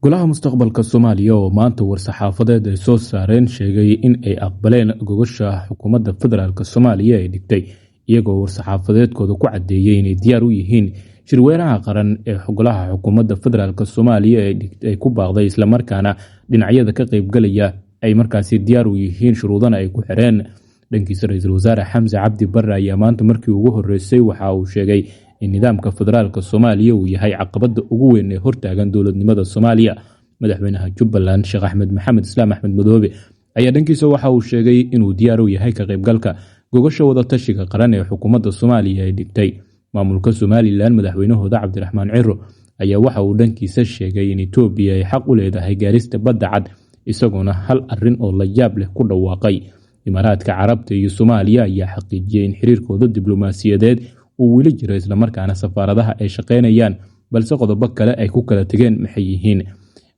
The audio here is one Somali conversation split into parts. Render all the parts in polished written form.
golaha mustaqbalka Soomaaliya oo maanta war-saxaafadeed ay soo saareen sheegay in ay aqbaleen gogosha xukuumadda federaalk Soomaaliya ee dhigtay iyagoo war-saxaafadeedkooda ku cadeeyay inay diyaar u yihiin shirweynaha qaran ee golaha xukuumadda federaalk Soomaaliya ay ku baaqday isla markaana dhinacyada ka qayb galaya ay markaasi diyaar u yihiin shuruudana ay ku xireen. dhankiisa ra'iisul wasaare Xamse Cabdi Barre ayaa maanta markii ugu horeysay waxa uu sheegay in nidaamka federaalka Soomaaliya uu yahay caqabada ugu weyn ee hortaagan dowladnimada Soomaaliya. madaxweynaha Jubbaland Sheekh Axmed Maxamed Islaam Axmed Madoobe ayaa dhankiisa waxa uu sheegay inuu diyaar u yahay ka qaybgalka gogosha wada tashiga qaran ee xukuumadda Soomaaliya ay dhigtay. maamulka Somaliland madaxweynahooda Cabdiraxmaan Ciro ayaa waxa uu dhankiisa sheegay in Itoobiya ay xaq u leedahay gaarista badda cad isagoona hal arin oo la yaab leh ku dhawaaqay. Imaaraadka Carabta iyo Soomaaliya ayaa xaqiijiyay in xiriirkooda diblomaasiyadeed uu weli jiro isla markaana safaaradaha ay shaqeynayaan balse qodobo kale ay ku kala tageen maxay yihiin.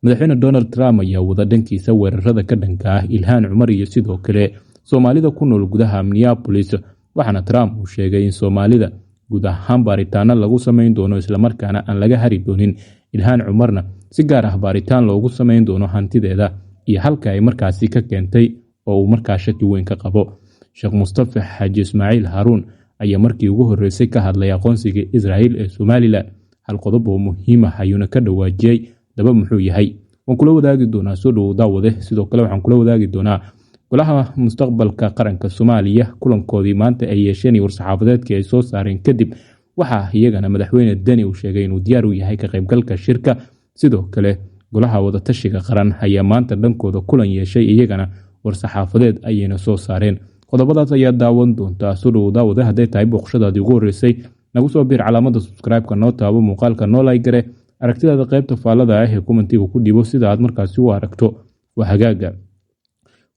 madaxweyne Donald Trump ayaa wada dhankiisa weerarada ka dhanka ah Ilhaan Cumar iyo sidoo kale Soomaalida ku nool gudaha Minneapolis, waxaana Trump uu sheegay in Soomaalida guud ahaan baaritaano lagu sameyn doono isla markaana aan laga hari doonin. Ilhaan Cumarna si gaar ah baaritaan loogu sameyn doono hantideeda iyo halka ay markaasi ka keentay oo uu markaa shaki weyn ka qabo. Sheekh Mustafa Xaaji Ismaaciil Haruun ayaa markii ugu horeysay ka hadlay aqoonsiga Israa'iil ee Somaliland. hal qodob oo muhiim ah ayuuna ka dhawaajiyay daba muxuu yahay. waan kula wadaagi doonaa soo dhow daawade. sidoo kale waxaan kula wadaagi doonaa golaha mustaqbalka qaranka Soomaaliya kulankoodii maanta ay yeesheen war-saxaafadeedkii ay soo saareen kadib waxaa iyagana madaxweyne Dani uu sheegay inuu diyaar u yahay ka qaybgalka shirka. sidoo kale golaha wada tashiga qaran ayaa maanta dhankooda kulan yeeshay iyagana war-saxaafadeed ayayna soo saareen. qodobadaas ayaa daawan doontaa soo dhow daawade. hadday tahay booqashadaadii ugu horeysay nagu soo biir calaamada subscribe-ka noo taabo muuqaalka noo like gare aragtidaada qaybta faallada ah ee commentiga ku dhibo sida aad markaasi u aragto waa hagaaga.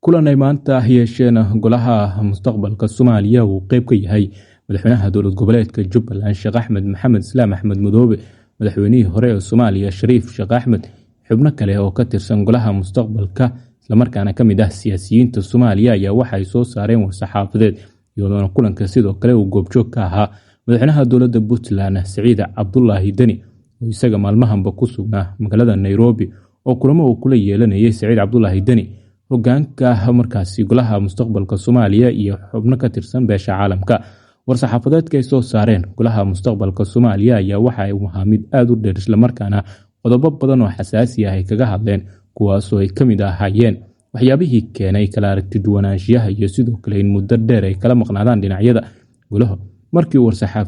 kulan ay maanta yeesheen golaha mustaqbalka Soomaaliya uu qayb ka yahay madaxweynaha dowlad goboleedka Jubbaland Sheekh Axmed Maxamed Islaam Axmed Madoobe, madaxweynihii hore ee Soomaaliya Shariif Sheekh Axmed, xubno kale oo ka tirsan golaha mustaqbalka isla markaana ka mid ah siyaasiyiinta Soomaaliya ayaa waxa ay soo saareen war-saxaafadeed iyadoona kulanka sidoo kale uu goobjoog ka ahaa madaxweynaha dowladda Puntland Siciid Cabdullaahi Dani oo isaga maalmahanba ku sugnaa magaalada Nairobi oo kulamo uu kula yeelanayay Siciid Cabdullaahi Dani hogaanka markaasi golaha mustaqbalka Soomaaliya iyo xubno ka tirsan beesha caalamka. war-saxaafadeedka ay soo saareen golaha mustaqbalka Soomaaliya ayaa waxa ay mid aad u dheer isla markaana qodobo badan oo xasaasi ah ay kaga hadleen kuwaasoo ay ka mid ahaayeen waxyaabihii keenay kala aragti duwanaanshiyaha iyo sidoo kale in muddo dheer ay kala maqnaadaan dhinacyada golaha. markii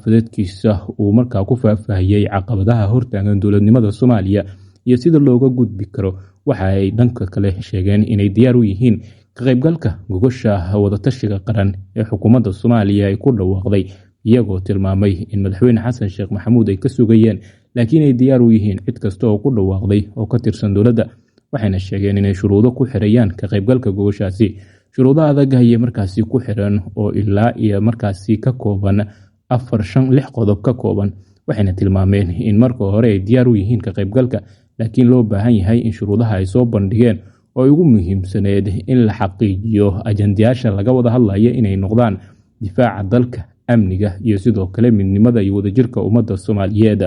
war-saxaafadeedkiisa uu markaa ku faahfaahiyey caqabadaha hortaagan dowladnimada Soomaaliya iyo sida looga gudbi karo, waxa ay dhanka kale sheegeen inay diyaar u yihiin ka qaybgalka gogosha wada tashiga qaran ee xukuumadda Soomaaliya ay ku dhawaaqday iyagoo tilmaamay in madaxweyne Xasan Sheekh Maxamuud ay ka sugayeen laakiin ay diyaar u yihiin cid kasta oo ku dhawaaqday oo ka tirsan dowladda. waxayna sheegeen inay shuruudo ku xirayaan ka qaybgalka gogoshaasi. shuruudo adag ayay markaasi ku xiran oo ilaa iyo markaasi ka kooban 4-5-6 qodob ka kooban. waxayna tilmaameen in marka hore ay diyaar u yihiin ka qaybgalka laakiin loo baahan yahay in shuruudaha ay soo bandhigeen oo ugu muhiimsaneed in la xaqiijiyo ajandayaasha laga wada hadlaya inay noqdaan difaaca dalka, amniga iyo sidoo kale midnimada iyo wadajirka ummadda Soomaaliyeed.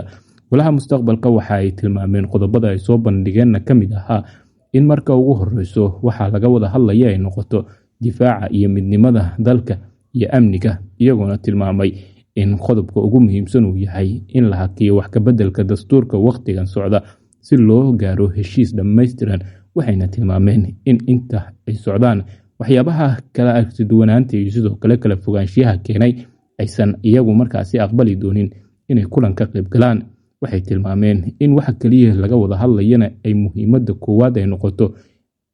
golaha mustaqbalka waxa ay tilmaameen qodobada ay soo bandhigeenna ka mid ahaa in marka ugu horeyso waxa laga wada hadlaya ay noqoto difaaca iyo midnimada dalka iyo amniga, iyagoona tilmaamay in qodobka ugu muhiimsan uu yahay in la hakiyo wax ka beddelka dastuurka waqtigan socda si loo gaaro heshiis dhammaystiran. waxayna tilmaameen in inta ay socdaan waxyaabaha kala aragti duwanaanta iyo sidoo kale kala fogaanshiyaha keenay aysan iyagu markaasi aqbali doonin inay kulan ka qayb galaan. waxay tilmaameen in waxa kaliya laga wada hadlayana ay muhiimadda koowaad ay noqoto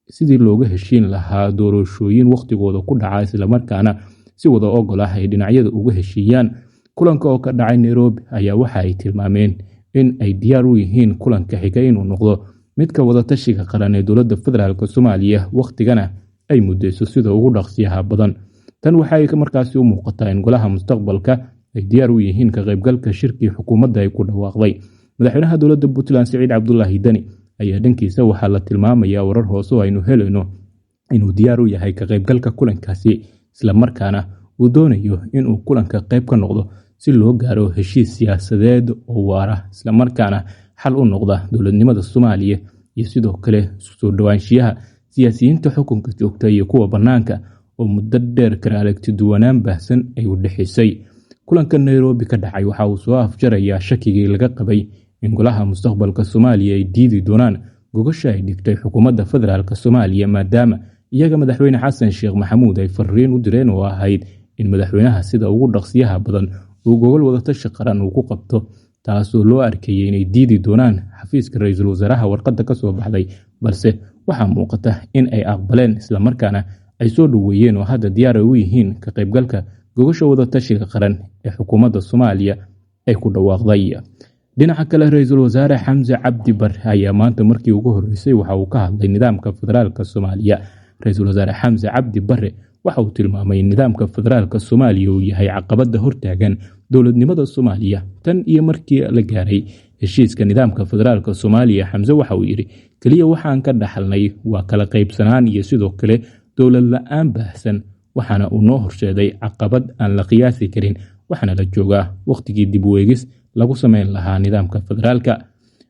sidii looga heshiin lahaa doorashooyin waqtigooda ku dhaca isla markaana si wada ogol ah ay dhinacyada uga heshiiyaan. kulanka oo ka dhacay Nairobi ayaa waxa ay tilmaameen in ay diyaar u yihiin kulanka xiga inuu noqdo midka wada tashiga qaran ee dowladda federaalk Soomaaliya waqtigana ay mudeyso sida ugu dhaqsiyaha badan. tan waxay markaasi u muuqataa in golaha mustaqbalka ay diyaar u yihiin ka qaybgalka shirkii xukuumadda ay ku dhawaaqday. madaxweynaha dowladda Puntland Siciid Cabdullaahi Dani ayaa dhankiisa waxaa la tilmaamayaa warar hoose oo aynu helayno inuu diyaar u yahay ka qaybgalka kulankaasi isla markaana uu doonayo inuu kulanka qayb ka noqdo si loo gaaro heshiis siyaasadeed oo waara isla markaana xal u noqda dowladnimada Soomaaliya iyo sidoo kale isku soo dhawaanshiyaha siyaasiyiinta xukunka joogta iyo kuwa bannaanka oo muddo dheer kala aragti duwanaan baahsan ay u dhexaysay. kulanka Nairobi ka dhacay waxa uu soo afjarayaa shakigii laga qabay in golaha mustaqbalka Soomaaliya ay diidi doonaan gogosha ay dhigtay xukuumadda federaalka Soomaaliya, maadaama iyaga madaxweyne Xasan Sheekh Maxamuud ay fariin u direen oo ahayd in madaxweynaha sida ugu dhaqsiyaha badan uu gogol wadatashi qaran uu ku qabto, taasoo loo arkayay inay diidi doonaan xafiiska ra'iisul wasaaraha warqadda ka soo baxday, balse waxaa muuqata in ay aqbaleen isla markaana ay soo dhaweeyeen oo hadda diyaar u yihiin ka qaybgalka gogosha wadatashiga qaran ee xukuumadda Soomaaliya ay ku dhawaaqday. dhinaca kale, ra'iisul wasaare Xamse Cabdi Barre ayaa maanta markii ugu horeysay waxa uu ka hadlay nidaamka federaalka Soomaaliya. ra'iisul wasaare Xamse Cabdi Barre waxa uu tilmaamay in nidaamka federaalka Soomaaliya uu yahay caqabada hortaagan dowladnimada Soomaaliya tan iyo markii la gaaray heshiiska nidaamka federaalka Soomaaliya. Xamse waxa uu yiri kaliya waxaan ka dhaxalnay waa kala qaybsanaan iyo sidoo kale dowlad la'aan baahsan, waxaana uu noo horseeday caqabad aan la qiyaasi karin, waxaana la joogaa waqtigii dib u eegis lagu sameyn lahaa nidaamka federaalka.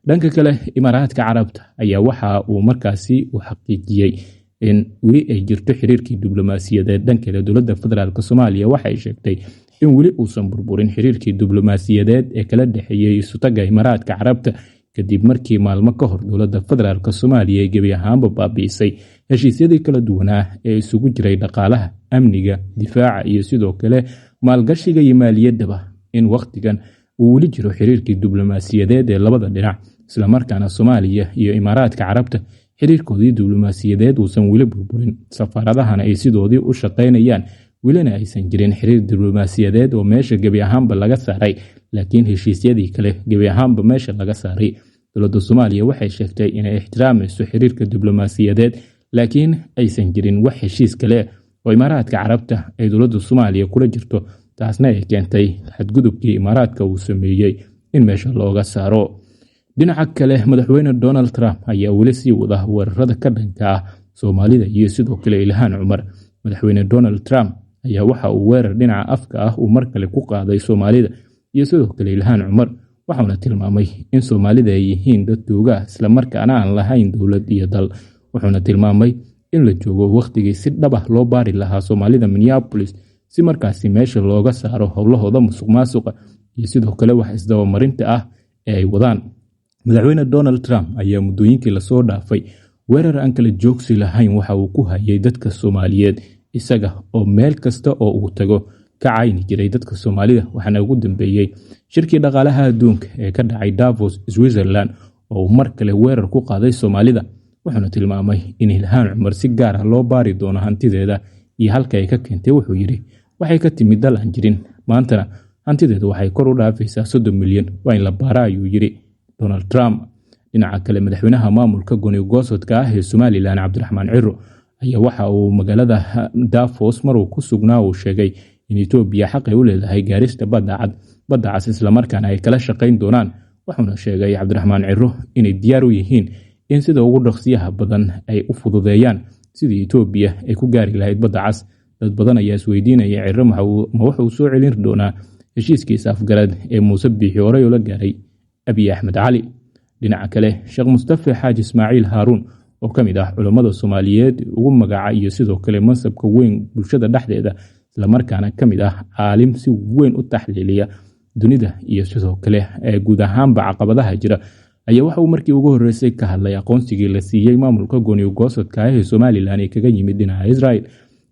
dhanka kale, Imaaraadka Carabta ayaa waxa uu markaasi u xaqiijiyay in weli ay jirto xiriirkii diblomaasiyadeed. dhankeeda dowladda federaalka Soomaaliya waxay sheegtay in weli uusan burburin xiriirkii diblomaasiyadeed ee kala dhexeeyay isutaga Imaaraadka Carabta kadib markii maalmo ka hor dowladda federaalka Soomaaliya ay gebi ahaanba baabi'isay heshiisyadii kala duwanaa ee isugu jiray dhaqaalaha, amniga, difaaca iyo sidoo kale maalgashiga iyo maaliyaddaba. in waqtigan uu weli jiro xiriirkii diblomaasiyadeed ee labada dhinac, isla markaana Soomaaliya iyo Imaaraadka Carabta xiriirkoodii diblomaasiyadeed uusan weli burburin, safaaradahana ay sidoodii u shaqaynayaan, welina aysan jirin xiriir diblomaasiyadeed oo meesha gebi ahaanba laga saaray, laakiin heshiisyadii kale gebi ahaanba meesha laga saaray. dowladda Soomaaliya waxay sheegtay inay ixtiraamayso xiriirka diblomaasiyadeed, laakiin aysan jirin wax heshiis kale oo Imaaraadka Carabta ay dowladda Soomaaliya kula jirto, taasna ay keentay xadgudubkii Imaaraadka uu sameeyay in meesha looga saaro. dhinaca kale, madaxweyne Donald Trump ayaa weli sii wada weerarada ka dhanka ah Soomaalida iyo sidoo kale Ilhaan Cumar. madaxweyne Donald Trump ayaa waxa uu weerar dhinaca afka ah uu mar kale ku qaaday Soomaalida iyo sidoo kale Ilhaan Cumar, waxaana tilmaamay in Soomaalida ay yihiin dad duuga isla markaana aan lahayn dowlad iyo dal. wuxuuna tilmaamay in la joogo waqtigii si dhab ah loo baari lahaa Soomaalida Minneapolis si markaasi meesha looga saaro howlahooda musuqmaasuqa iyo sidoo kale wax isdabamarinta ah ee ay wadaan. madaxweyne Donald Trump ayaa muddooyinkii lasoo dhaafay weerar aan kala joogsi lahayn waxa uu ku hayay dadka Soomaaliyeed, isaga oo meel kasta oo uu tago ka cayni jiray dadka Soomaalida. waxaana ugu dambeeyay shirkii dhaqaalaha adduunka ee ka dhacay Davos, Switzerland, oo mar kale weerar ku qaaday Soomaalida. wuxuuna tilmaamay in Ilhaan Cumar si gaar ah loo baari doono hantideeda iyo halka ay ka keentay. wuxuu yiri waxay ka timid dal aan jirin, maantana hantideedu waxay kor u dhaafaysaa 30 milyan, waa in la baaraa, ayuu yiri Donald Trump. dhinaca kale, madaxweynaha maamulka gooni-goosodka ah ee Somaliland Cabdiraxmaan Ciro ayaa waxa uu magaalada Davos maruu ku sugnaa uu sheegay in Itoobiya xaq ay u leedahay gaarista badda cas isla markaana ay kala shaqayn doonaan. wuxuuna sheegay Cabdiraxmaan Ciro inay diyaar u yihiin in sida ugu dhaqsiyaha badan ay u fududeeyaan sidii Itoobiya ay ku gaari lahayd badda cas. dad badan ayaa isweydiinaya Ciro ma wuxuu soo celin doonaa heshiiskiisa afgarad ee Muuse Biixi horey ula gaaray Abiy Axmed Cali. dhinaca kale, Sheekh Mustafa Xaaji Ismaaciil Haaruun oo ka mid ah culimada Soomaaliyeed ugu magaca iyo sidoo kale mansabka weyn bulshada dhexdeeda, isla markaana ka mid ah caalim si weyn u taxliiliya dunida iyo sidoo kale guud ahaanba caqabadaha jira, ayaa waxa uu markii ugu horeysay ka hadlay aqoonsigii la siiyay maamulka gooni-goosodka ah ee Somaliland ee kaga yimid dhinaca Israel.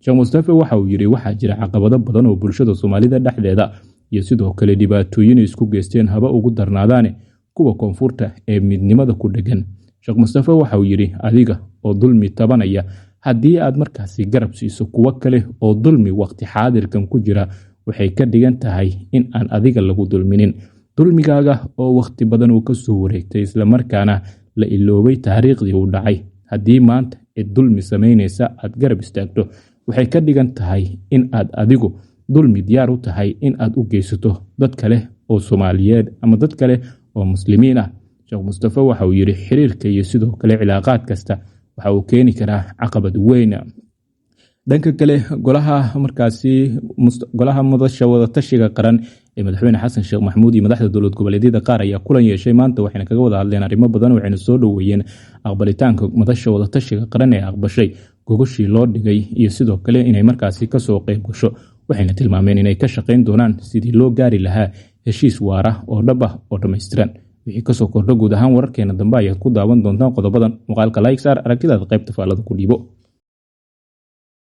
Sheekh Mustafa waxa uu yiri waxaa jira caqabado badan oo bulshada Soomaalida dhexdeeda iyo sidoo kale dhibaatooyin isku geysteen haba ugu darnaadaane kuwa koonfurta ee midnimada ku dhagan. Sheekh Mustafa waxa uu yiri adiga oo dulmi tabanaya haddii aad markaasi garab siiso kuwa kale oo dulmi waqti xaadirkan ku jira, waxay ka dhigan tahay in aan adiga lagu dulminin. dulmigaaga oo waqti badan uu ka soo wareegtay isla markaana la iloobay taariikhdii uu dhacay. haddii maanta ee dulmi sameynaysa aad garab istaagto, waxay ka dhigan tahay in aad adigu dulmi diyaar u tahay in aad u geysato dad kale oo Soomaaliyeed ama dad kale oo muslimiin ah. Sheekh Mustafa waxa uu yiri xiriirka iyo sidoo kale cilaaqaad kasta waxa uu keeni karaa caqabad weyn. dhanka kale golaha madasha wadatashiga qaran ee madaxweyne xasan sheekh maxamuud iyo madaxda dowlad goboleedyada qaar ayaa kulan yeeshay maanta, waxayna kaga wada hadleen arrimo badan, waxayna soo dhoweeyeen aqbalitaanka madasha wadatashiga qaran ee aqbashay gogashii loo dhigay iyo sidoo kale inay markaasi kasoo qayb gasho. waxayna tilmaameen inay ka shaqayn doonaan sidii loo gaari lahaa heshiis waara oo dhab ah oo dhammaystiran. wixii kasoo kordha guud ahaan wararkeena dambe ayaad ku daawan doontaan qodobadan. muuqaalka like saar, aragtidaada qaybta faallada ku dhiibo.